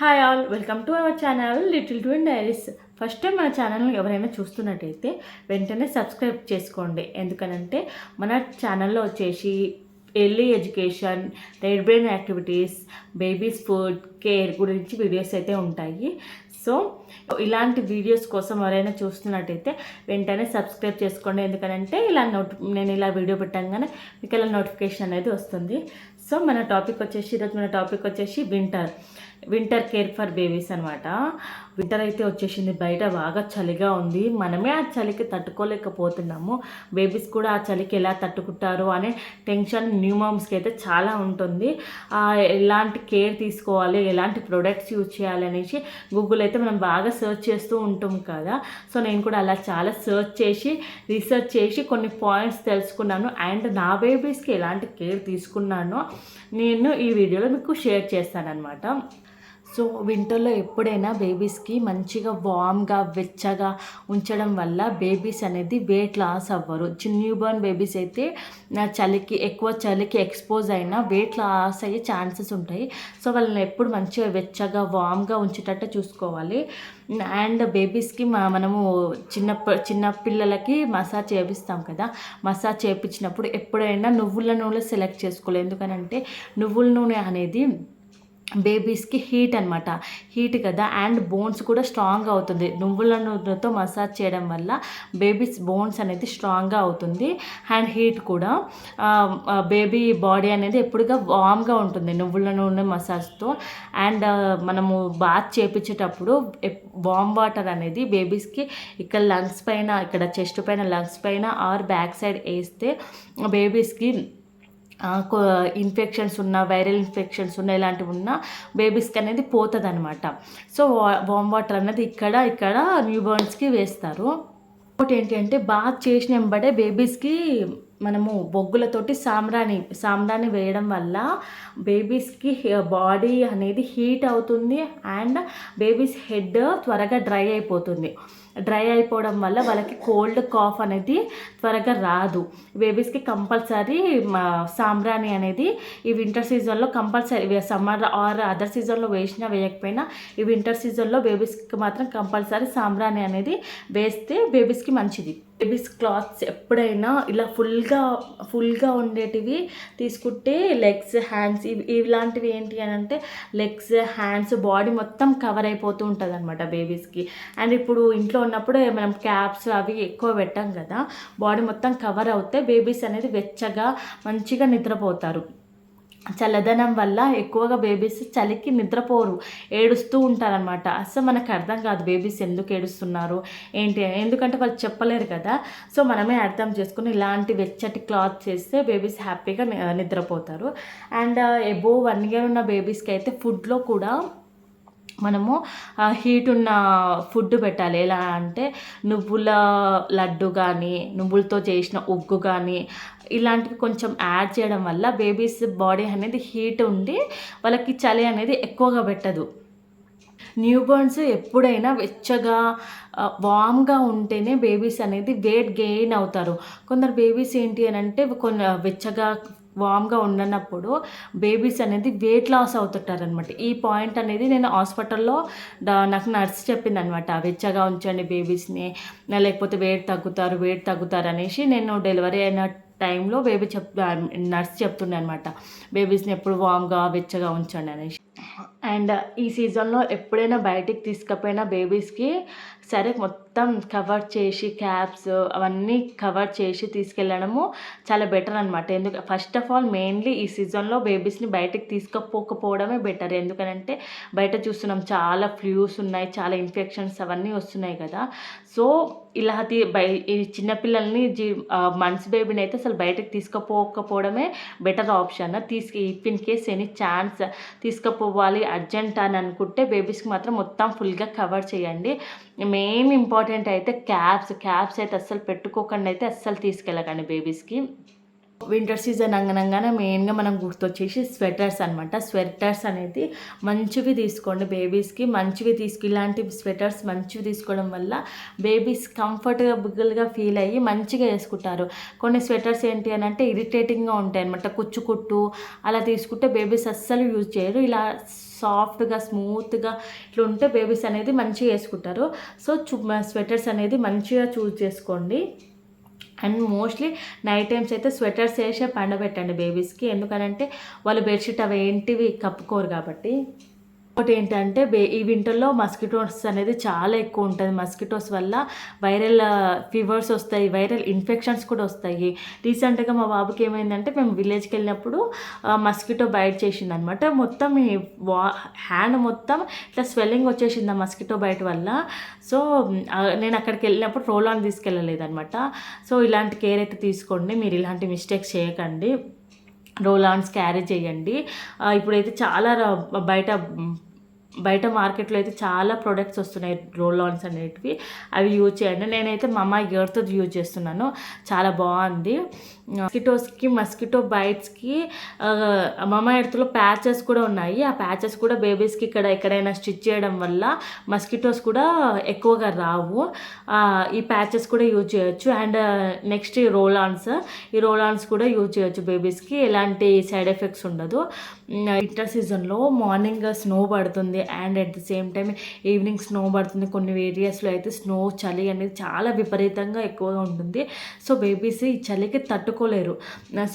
Hi all, welcome to our channel little twin diaries. First time మన ఛానల్ని ఎవరైనా చూస్తున్నట్టయితే వెంటనే సబ్స్క్రైబ్ చేసుకోండి. ఎందుకనంటే మన ఛానల్లో వచ్చేసి early education, red brain activities, babies food care గురించి వీడియోస్ అయితే ఉంటాయి. సో ఇలాంటి వీడియోస్ కోసం ఎవరైనా చూస్తున్నట్టయితే వెంటనే సబ్స్క్రైబ్ చేసుకోండి. ఎందుకంటే నేను ఇలా వీడియో పెట్టగానే మీకు ఇలా నోటిఫికేషన్ అనేది వస్తుంది. సో ఈరోజు మన టాపిక్ వచ్చేసి వింటర్ కేర్ ఫర్ బేబీస్ అనమాట. వింటర్ అయితే వచ్చేసింది, బయట బాగా చలిగా ఉంది. మనమే ఆ చలికి తట్టుకోలేకపోతున్నాము. బేబీస్ కూడా ఆ చలికి ఎలా తట్టుకుంటారు అనే టెన్షన్ న్యూ మామ్స్కి అయితే చాలా ఉంటుంది. ఎలాంటి కేర్ తీసుకోవాలి, ఎలాంటి ప్రొడక్ట్స్ యూజ్ చేయాలి అనేసి గూగుల్ అయితే మనం బాగా సెర్చ్ చేస్తూ ఉంటాం కదా. సో నేను కూడా అలా చాలా రీసెర్చ్ చేసి కొన్ని పాయింట్స్ తెలుసుకున్నాను. అండ్ నా బేబీస్కి ఎలాంటి కేర్ తీసుకున్నానో నేను ఈ వీడియోలో మీకు షేర్ చేస్తానన్నమాట. సో వింటర్లో ఎప్పుడైనా బేబీస్కి మంచిగా వామ్గా వెచ్చగా ఉంచడం వల్ల బేబీస్ అనేది వెయిట్ లాస్ అవ్వరు. న్యూ బోర్న్ బేబీస్ అయితే ఎక్కువ చలికి ఎక్స్పోజ్ అయినా వెయిట్ లాస్ అయ్యే ఛాన్సెస్ ఉంటాయి. సో వాళ్ళని ఎప్పుడు మంచిగా వెచ్చగా వామ్గా ఉంచేటట్టు చూసుకోవాలి. అండ్ బేబీస్కి మనము చిన్న పిల్లలకి మసాజ్ చేపిస్తాం కదా. మసాజ్ చేయించినప్పుడు ఎప్పుడైనా నువ్వుల నూనె సెలెక్ట్ చేసుకోవాలి. ఎందుకనంటే నువ్వుల నూనె అనేది బేబీస్కి హీట్ కదా. అండ్ బోన్స్ కూడా స్ట్రాంగ్ అవుతుంది. నువ్వుల నూనెతో మసాజ్ చేయడం వల్ల బేబీస్ బోన్స్ అనేది స్ట్రాంగ్గా అవుతుంది. అండ్ హీట్ కూడా బేబీ బాడీ అనేది ఎప్పుడుగా వామ్గా ఉంటుంది నువ్వుల నూనె మసాజ్తో. అండ్ మనము బాత్ చేపించేటప్పుడు వామ్ వాటర్ అనేది బేబీస్కి ఇక్కడ లంగ్స్ పైన, ఇక్కడ చెస్ట్ పైన, లంగ్స్ పైన ఆర్ బ్యాక్ సైడ్ వేస్తే బేబీస్కి ఇన్ఫెక్షన్స్ ఉన్న, వైరల్ ఇన్ఫెక్షన్స్ ఉన్న, ఇలాంటివి ఉన్న బేబీస్కి అనేది పోతుంది అనమాట. సో వామ్ వాటర్ అనేది ఇక్కడ న్యూ బోర్న్స్కి వేస్తారు. ఇంకోటి ఏంటి అంటే బాత్ చేసిన వెంబడే బేబీస్కి మనము బొగ్గులతోటి సాంబ్రాణి వేయడం వల్ల బేబీస్కి బాడీ అనేది హీట్ అవుతుంది. అండ్ బేబీస్ హెడ్ త్వరగా డ్రై అయిపోవడం వల్ల వాళ్ళకి కోల్డ్ కాఫ్ అనేది త్వరగా రాదు. బేబీస్కి కంపల్సరీ సాంబ్రాణి అనేది ఈ వింటర్ సీజన్లో కంపల్సరీ, సమ్మర్ ఆర్ అదర్ సీజన్లో వేయకపోయినా ఈ వింటర్ సీజన్లో బేబీస్కి మాత్రం కంపల్సరీ సాంబ్రాణి అనేది వేస్తే బేబీస్కి మంచిది. బేబీస్ క్లాత్స్ ఎప్పుడైనా ఇలా ఫుల్గా ఉండేటివి తీసుకుంటే లెగ్స్, హ్యాండ్స్ ఇలాంటివి ఏంటి అని అంటే లెగ్స్, హ్యాండ్స్, బాడీ మొత్తం కవర్ అయిపోతూ ఉంటుంది అనమాట బేబీస్కి. అండ్ ఇప్పుడు ఇంట్లో ఉన్నప్పుడు మనం క్యాప్స్ అవి ఎక్కువ పెట్టాం కదా, బాడీ మొత్తం కవర్ అవుతే బేబీస్ అనేది వెచ్చగా మంచిగా నిద్రపోతారు. చల్లదనం వల్ల ఎక్కువగా బేబీస్ చలికి నిద్రపోరు, ఏడుస్తూ ఉంటారనమాట. అసలు మనకు అర్థం కాదు బేబీస్ ఎందుకు ఏడుస్తున్నారు ఏంటి, ఎందుకంటే వాళ్ళు చెప్పలేరు కదా. సో మనమే అర్థం చేసుకుని ఇలాంటి వెచ్చటి క్లాత్ చేస్తే బేబీస్ హ్యాపీగా నిద్రపోతారు. అండ్ అబోవ్ 1 year ఉన్న బేబీస్కి అయితే ఫుడ్లో కూడా మనము హీట్ ఉన్న ఫుడ్ పెట్టాలి. ఎలా అంటే నువ్వుల లడ్డు కానీ, నువ్వులతో చేసిన ఉగ్గు కానీ ఇలాంటివి కొంచెం యాడ్ చేయడం వల్ల బేబీస్ బాడీ అనేది హీట్ ఉండి వాళ్ళకి చలి అనేది ఎక్కువగా పెట్టదు. న్యూ బోర్న్స్ ఎప్పుడైనా వెచ్చగా వామ్గా ఉంటేనే బేబీస్ అనేది వెయిట్ గెయిన్ అవుతారు. కొందరు బేబీస్ ఏంటి అని అంటే వెచ్చగా వామ్గా ఉండనప్పుడు బేబీస్ అనేది వెయిట్ లాస్ అవుతుంటారనమాట. ఈ పాయింట్ అనేది నేను హాస్పిటల్లో నాకు నర్స్ చెప్పింది అనమాట. వెచ్చగా ఉంచండి బేబీస్ని, లేకపోతే వెయిట్ తగ్గుతారు అనేసి. నేను డెలివరీ అయిన టైంలో నర్స్ చెప్తుండే అనమాట, బేబీస్ని ఎప్పుడు వామ్గా వెచ్చగా ఉంచండి అనేసి. అండ్ ఈ సీజన్లో ఎప్పుడైనా బయటికి తీసుకపోయినా బేబీస్కి సరే మొత్తం కవర్ చేసి క్యాప్స్ అవన్నీ కవర్ చేసి తీసుకెళ్ళడము చాలా బెటర్ అనమాట. ఫస్ట్ ఆఫ్ ఆల్ మెయిన్లీ ఈ సీజన్లో బేబీస్ని బయటికి తీసుకుపోకపోవడమే బెటర్. ఎందుకంటే బయట చూస్తున్నాం చాలా ఫ్లూస్ ఉన్నాయి, చాలా ఇన్ఫెక్షన్స్ అవన్నీ వస్తున్నాయి కదా. సో ఇలా ఈ చిన్నపిల్లల్ని మంత్స్ బేబీని అయితే అసలు బయటకు తీసుకుపోకపోవడమే better option. In case any chance తీసుకుపోవాలి అర్జెంట్ అని అనుకుంటే బేబీస్కి మాత్రం మొత్తం ఫుల్గా కవర్ చేయండి. మెయిన్ ఇంపార్టెంట్ అయితే క్యాప్స్ అయితే అస్సలు పెట్టుకోకుండా అయితే అస్సలు తీసుకెళ్ళకండి బేబీస్కి. వింటర్ సీజన్ అనగానే మెయిన్గా మనం గుర్తొచ్చేసి స్వెటర్స్ అనమాట. స్వెటర్స్ అనేది మంచివి తీసుకోండి బేబీస్కి, మంచివి ఇలాంటి స్వెటర్స్ మంచివి తీసుకోవడం వల్ల బేబీస్ కంఫర్టబుల్గా ఫీల్ అయ్యి మంచిగా వేసుకుంటారు. కొన్ని స్వెటర్స్ ఏంటి అని అంటే ఇరిటేటింగ్గా ఉంటాయి అనమాట, కుట్టు అలా తీసుకుంటే బేబీస్ అస్సలు యూజ్ చేయరు. ఇలా సాఫ్ట్గా స్మూత్గా ఇట్లా ఉంటే బేబీస్ అనేది మంచిగా వేసుకుంటారు. సో స్వెటర్స్ అనేది మంచిగా చూస్ చేసుకోండి. అండ్ మోస్ట్లీ నైట్ టైమ్స్ అయితే స్వెటర్స్ వేసే పండబెట్టండి బేబీస్కి, ఎందుకనంటే వాళ్ళు బెడ్షీట్ అవి ఏంటివి కప్పుకోరు కాబట్టి. ఇంకోటి ఏంటంటే ఈ వింటర్లో మస్కిటోస్ అనేది చాలా ఎక్కువ ఉంటుంది. మస్కిటోస్ వల్ల వైరల్ ఫీవర్స్ వస్తాయి, వైరల్ ఇన్ఫెక్షన్స్ కూడా వస్తాయి. రీసెంట్గా మా బాబుకి ఏమైందంటే మేము విలేజ్కి వెళ్ళినప్పుడు మస్కిటో బైట్ చేసింది అనమాట. మొత్తం హ్యాండ్ మొత్తం ఇట్లా స్వెల్లింగ్ వచ్చేసింది ఆ మస్కిటో బైట్ వల్ల. సో నేను అక్కడికి వెళ్ళినప్పుడు రోల్ ఆన్ తీసుకెళ్ళలేదనమాట. సో ఇలాంటి కేర్ అయితే తీసుకోండి, మీరు ఇలాంటి మిస్టేక్స్ చేయకండి. రోల్ ఆన్స్ క్యారీ చేయండి. ఇప్పుడైతే చాలా బయట మార్కెట్లో అయితే చాలా ప్రొడక్ట్స్ వస్తున్నాయి రోల్ ఆన్స్ అనేటివి, అవి యూజ్ చేయండి. నేనైతే మమా ఎర్త్ యూజ్ చేస్తున్నాను, చాలా బాగుంది. మస్కిటో బైట్స్కి మమా ఎర్త్లో ప్యాచెస్ కూడా ఉన్నాయి. ఆ ప్యాచెస్ కూడా బేబీస్కి ఎక్కడైనా స్టిచ్ చేయడం వల్ల మస్కిటోస్ కూడా ఎక్కువగా రావు. ఈ ప్యాచెస్ కూడా యూజ్ చేయొచ్చు. అండ్ నెక్స్ట్ ఈ రోల్ ఆన్స్ కూడా యూజ్ చేయొచ్చు బేబీస్కి, ఎలాంటి సైడ్ ఎఫెక్ట్స్ ఉండదు. వింటర్ సీజన్లో మార్నింగ్ స్నో పడుతుంది and at the same time evening snow పడుతుంది. కొన్ని ఏరియాస్లో అయితే చలి అనేది చాలా విపరీతంగా ఎక్కువగా ఉంటుంది. సో బేబీస్ ఈ చలికి తట్టుకోలేరు.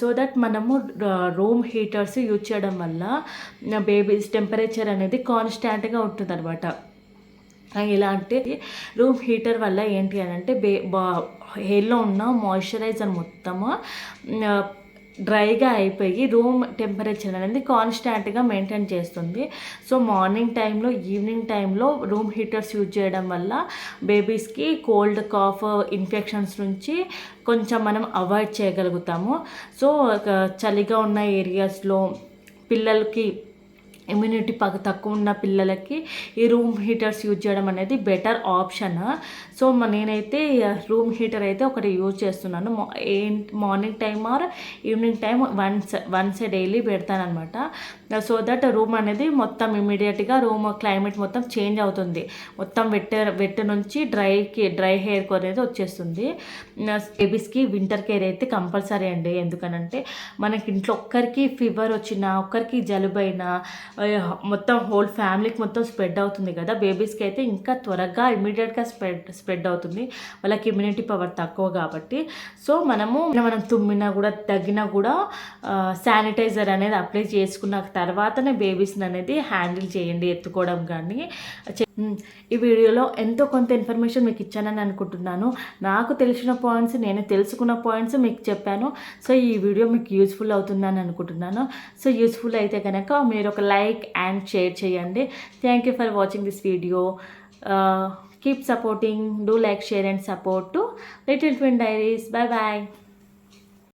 సో దట్ మనము రూమ్ హీటర్స్ యూజ్ చేయడం వల్ల బేబీస్ టెంపరేచర్ అనేది కాన్స్టాంట్గా ఉంటుంది అనమాట. ఎలా అంటే రూమ్ హీటర్ వల్ల ఏంటి అని అంటే హెయిర్లో ఉన్న మాయిశ్చరైజర్ మొత్తము డ్రైగా అయిపోయి రూమ్ టెంపరేచర్ అనేది కాన్స్టాంట్గా మెయింటైన్ చేస్తుంది. సో మార్నింగ్ టైంలో ఈవినింగ్ టైంలో రూమ్ హీటర్స్ యూజ్ చేయడం వల్ల బేబీస్కి కోల్డ్ కాఫ్ ఇన్ఫెక్షన్స్ నుంచి కొంచెం మనం అవాయిడ్ చేయగలుగుతాము. సో చలిగా ఉన్న ఏరియాస్లో పిల్లలకి ఇమ్యూనిటీ తక్కువ ఉన్న పిల్లలకి ఈ రూమ్ హీటర్స్ యూజ్ చేయడం అనేది బెటర్ ఆప్షన్. సో నేనైతే రూమ్ హీటర్ అయితే ఒకటి యూజ్ చేస్తున్నాను. Morning time or evening time once daily పెడతాను అనమాట. సో దట్ రూమ్ అనేది మొత్తం ఇమీడియట్గా రూమ్ క్లైమేట్ మొత్తం చేంజ్ అవుతుంది. మొత్తం వెట్ నుంచి డ్రై హెయిర్ అనేది వచ్చేస్తుంది. బేబీస్కి వింటర్ కేర్ అయితే కంపల్సరీ అండి, ఎందుకనంటే మనకి ఇంట్లో ఒక్కరికి ఫీవర్ వచ్చినా, ఒక్కరికి జలుబైనా మొత్తం హోల్ ఫ్యామిలీకి మొత్తం స్ప్రెడ్ అవుతుంది కదా. బేబీస్కి అయితే ఇంకా త్వరగా ఇమీడియట్గా స్ప్రెడ్ అవుతుంది, వాళ్ళకి ఇమ్యూనిటీ పవర్ తక్కువ కాబట్టి. సో మనం తుమ్మినా కూడా తగ్గినా కూడా శానిటైజర్ అనేది అప్లై చేసుకున్న తర్వాతనే బేబీస్ని అనేది హ్యాండిల్ చేయండి, ఎత్తుకోవడం కానీ. ఈ వీడియోలో ఎంతో కొంత ఇన్ఫర్మేషన్ మీకు ఇచ్చానని అనుకుంటున్నాను. నాకు తెలిసిన పాయింట్స్, నేను తెలుసుకున్న పాయింట్స్ మీకు చెప్పాను. సో ఈ వీడియో మీకు యూస్ఫుల్ అవుతుందని అనుకుంటున్నాను. సో యూస్ఫుల్ అయితే కనుక మీరు ఒక లైక్ అండ్ షేర్ చేయండి. Thank you for watching this video. Keep supporting, do like, share and support to little twin diaries. Bye bye.